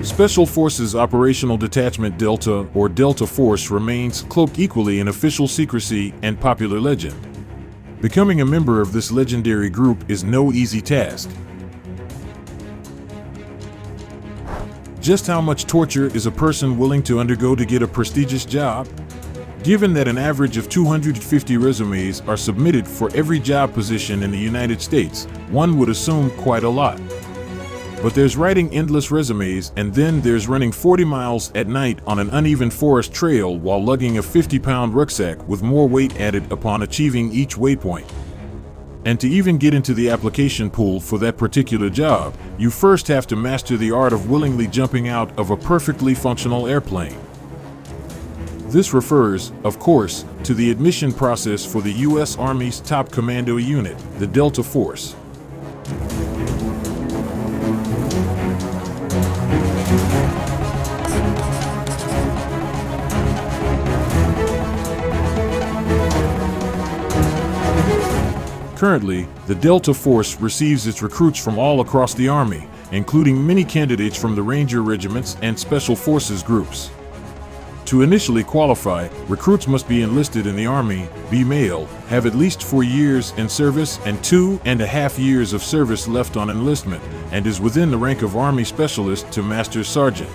Special Forces Operational Detachment Delta, or Delta Force, remains cloaked equally in official secrecy and popular legend. Becoming a member of this legendary group is no easy task. Just how much torture is a person willing to undergo to get a prestigious job? Given that an average of 250 resumes are submitted for every job position in the United States, one would assume quite a lot. But there's writing endless resumes, and then there's running 40 miles at night on an uneven forest trail while lugging a 50-pound rucksack with more weight added upon achieving each waypoint. And to even get into the application pool for that particular job, you first have to master the art of willingly jumping out of a perfectly functional airplane. This refers, of course, to the admission process for the U.S. Army's top commando unit, the Delta Force. Currently, the Delta Force receives its recruits from all across the Army, including many candidates from the Ranger Regiments and Special Forces groups. To initially qualify, recruits must be enlisted in the Army, be male, have at least 4 years in service and 2.5 years of service left on enlistment, and is within the rank of Army Specialist to Master Sergeant.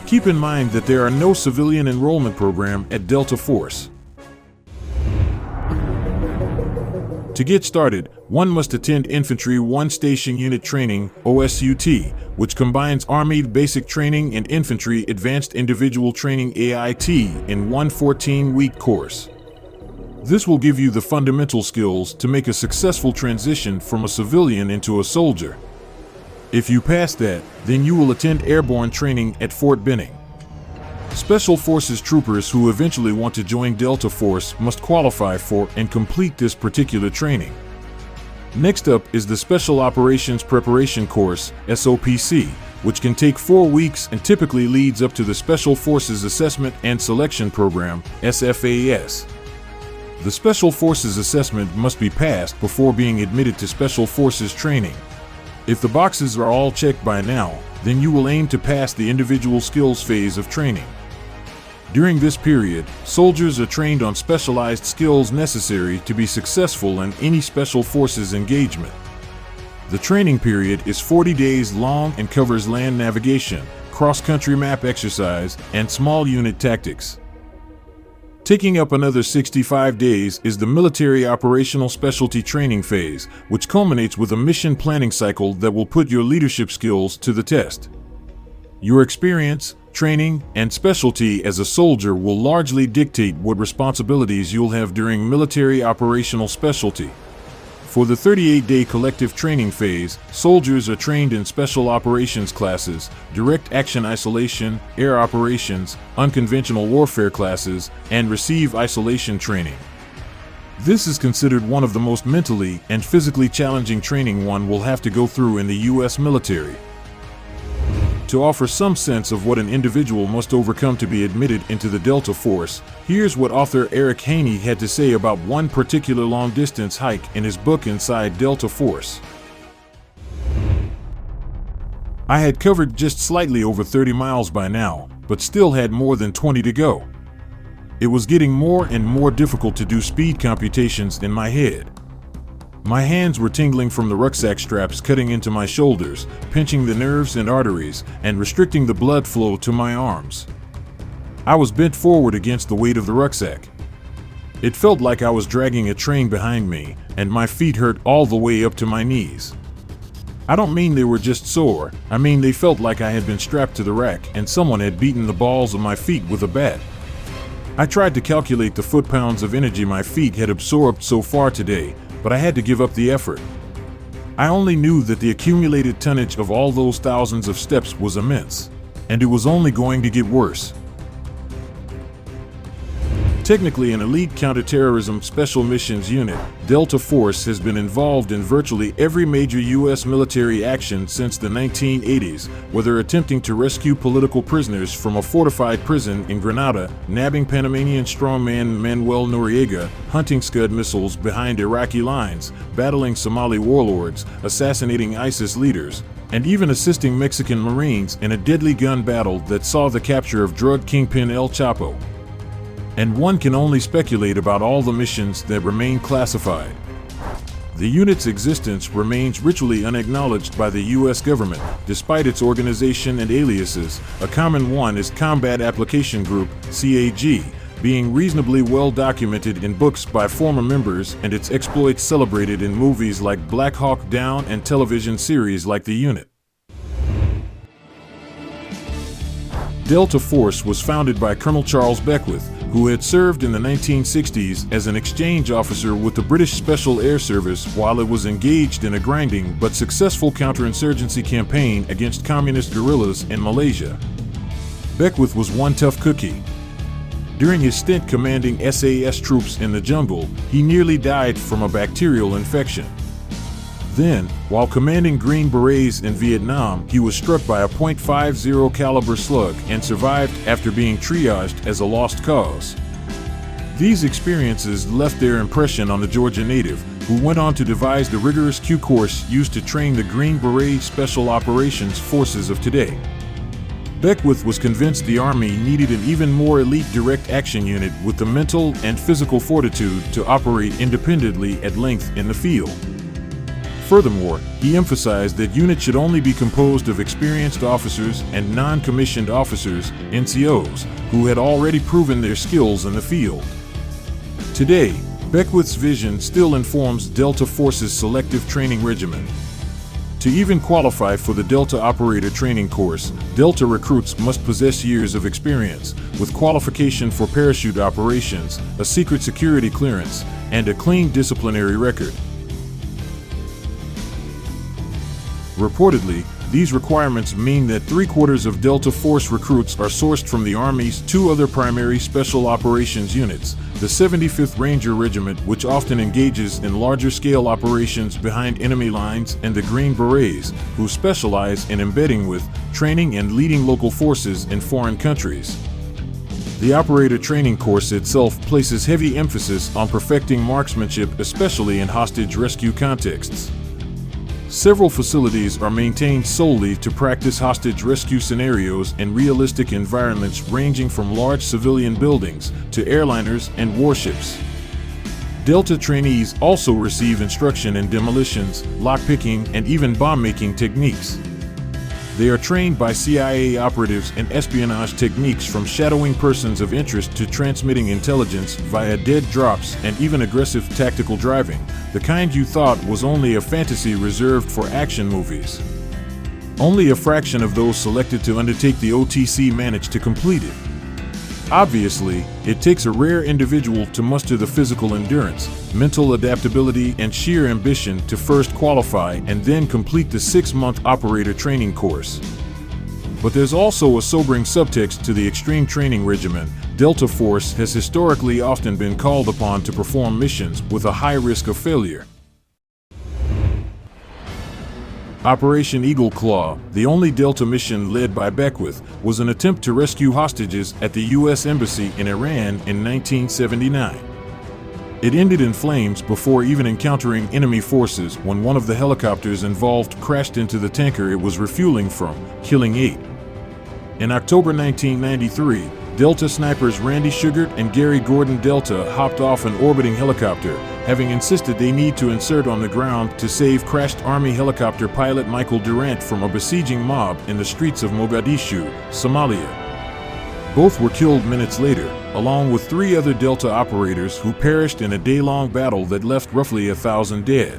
Keep in mind that there are no civilian enrollment program at Delta Force. To get started, one must attend Infantry One Station Unit Training, OSUT, which combines Army Basic Training and Infantry Advanced Individual Training AIT in one 14-week course. This will give you the fundamental skills to make a successful transition from a civilian into a soldier. If you pass that, then you will attend airborne training at Fort Benning. Special Forces troopers who eventually want to join Delta Force must qualify for and complete this particular training. Next up is the Special Operations Preparation Course, SOPC, which can take 4 weeks and typically leads up to the Special Forces Assessment and Selection Program, SFAS. The Special Forces Assessment must be passed before being admitted to Special Forces training. If the boxes are all checked by now, then you will aim to pass the individual skills phase of training. During this period, soldiers are trained on specialized skills necessary to be successful in any Special Forces engagement. The training period is 40 days long and covers land navigation, cross-country map exercise, and small unit tactics. Taking up another 65 days is the Military Operational Specialty Training phase, which culminates with a mission planning cycle that will put your leadership skills to the test. Your experience, training, and specialty as a soldier will largely dictate what responsibilities you'll have during Military Operational Specialty. For the 38-day collective training phase, soldiers are trained in special operations classes, direct action isolation, air operations, unconventional warfare classes, and receive isolation training. This is considered one of the most mentally and physically challenging training one will have to go through in the U.S. military. To offer some sense of what an individual must overcome to be admitted into the Delta Force, here's what author Eric Haney had to say about one particular long-distance hike in his book Inside Delta Force. I had covered just slightly over 30 miles by now, but still had more than 20 to go. It was getting more and more difficult to do speed computations in my head. My hands were tingling from the rucksack straps cutting into my shoulders, pinching the nerves and arteries, and restricting the blood flow to my arms. I was bent forward against the weight of the rucksack. It felt like I was dragging a train behind me, and my feet hurt all the way up to my knees. I don't mean they were just sore, I mean they felt like I had been strapped to the rack and someone had beaten the balls of my feet with a bat. I tried to calculate the foot-pounds of energy my feet had absorbed so far today, but I had to give up the effort. I only knew that the accumulated tonnage of all those thousands of steps was immense, and it was only going to get worse. Technically an elite counterterrorism special missions unit, Delta Force has been involved in virtually every major U.S. military action since the 1980s, whether attempting to rescue political prisoners from a fortified prison in Grenada, nabbing Panamanian strongman Manuel Noriega, hunting Scud missiles behind Iraqi lines, battling Somali warlords, assassinating ISIS leaders, and even assisting Mexican Marines in a deadly gun battle that saw the capture of drug kingpin El Chapo. And one can only speculate about all the missions that remain classified. The unit's existence remains ritually unacknowledged by the U.S. government, despite its organization and aliases. A common one is Combat Application Group, CAG, being reasonably well documented in books by former members and its exploits celebrated in movies like Black Hawk Down and television series like The Unit. Delta Force was founded by Colonel Charles Beckwith, who had served in the 1960s as an exchange officer with the British Special Air Service while it was engaged in a grinding but successful counterinsurgency campaign against communist guerrillas in Malaysia. Beckwith was one tough cookie. During his stint commanding SAS troops in the jungle, he nearly died from a bacterial infection. Then, while commanding Green Berets in Vietnam, he was struck by a .50 caliber slug and survived after being triaged as a lost cause. These experiences left their impression on the Georgia native, who went on to devise the rigorous Q course used to train the Green Beret Special Operations Forces of today. Beckwith was convinced the Army needed an even more elite direct action unit with the mental and physical fortitude to operate independently at length in the field. Furthermore, he emphasized that units should only be composed of experienced officers and non-commissioned officers, NCOs, who had already proven their skills in the field. Today, Beckwith's vision still informs Delta Force's Selective Training Regiment. To even qualify for the Delta Operator Training Course, Delta recruits must possess years of experience, with qualification for parachute operations, a secret security clearance, and a clean disciplinary record. Reportedly, these requirements mean that 3/4 of Delta Force recruits are sourced from the Army's two other primary special operations units, the 75th Ranger Regiment, which often engages in larger-scale operations behind enemy lines, and the Green Berets, who specialize in embedding with, training and leading local forces in foreign countries. The operator training course itself places heavy emphasis on perfecting marksmanship, especially in hostage rescue contexts. Several facilities are maintained solely to practice hostage rescue scenarios in realistic environments ranging from large civilian buildings to airliners and warships. Delta trainees also receive instruction in demolitions, lockpicking, and even bomb-making techniques. They are trained by CIA operatives in espionage techniques, from shadowing persons of interest to transmitting intelligence via dead drops and even aggressive tactical driving, the kind you thought was only a fantasy reserved for action movies. Only a fraction of those selected to undertake the OTC manage to complete it. Obviously, it takes a rare individual to muster the physical endurance, mental adaptability, and sheer ambition to first qualify and then complete the 6-month operator training course. But there's also a sobering subtext to the extreme training regimen. Delta Force has historically often been called upon to perform missions with a high risk of failure. Operation Eagle Claw, the only Delta mission led by Beckwith, was an attempt to rescue hostages at the U.S. Embassy in Iran in 1979. It ended in flames before even encountering enemy forces when one of the helicopters involved crashed into the tanker it was refueling from, killing 8. In October 1993, Delta snipers Randy Sugart and Gary Gordon Delta hopped off an orbiting helicopter, having insisted they need to insert on the ground to save crashed Army helicopter pilot Michael Durant from a besieging mob in the streets of Mogadishu, Somalia. Both were killed minutes later, along with 3 other Delta operators who perished in a day-long battle that left roughly 1,000 dead.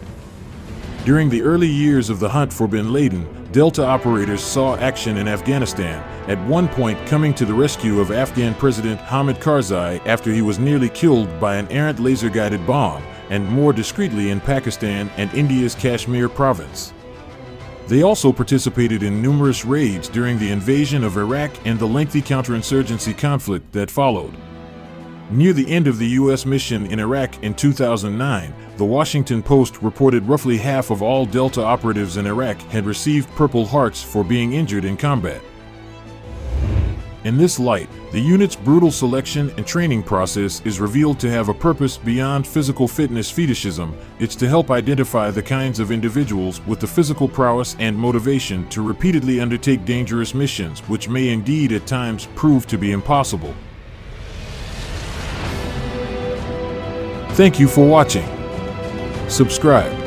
During the early years of the hunt for bin Laden, Delta operators saw action in Afghanistan, at one point coming to the rescue of Afghan President Hamid Karzai after he was nearly killed by an errant laser-guided bomb, and more discreetly in Pakistan and India's Kashmir province. They also participated in numerous raids during the invasion of Iraq and the lengthy counterinsurgency conflict that followed. Near the end of the U.S. mission in Iraq in 2009, the Washington Post reported roughly half of all Delta operatives in Iraq had received Purple Hearts for being injured in combat. In this light, the unit's brutal selection and training process is revealed to have a purpose beyond physical fitness fetishism. It's to help identify the kinds of individuals with the physical prowess and motivation to repeatedly undertake dangerous missions, which may indeed at times prove to be impossible. Thank you for watching. Subscribe.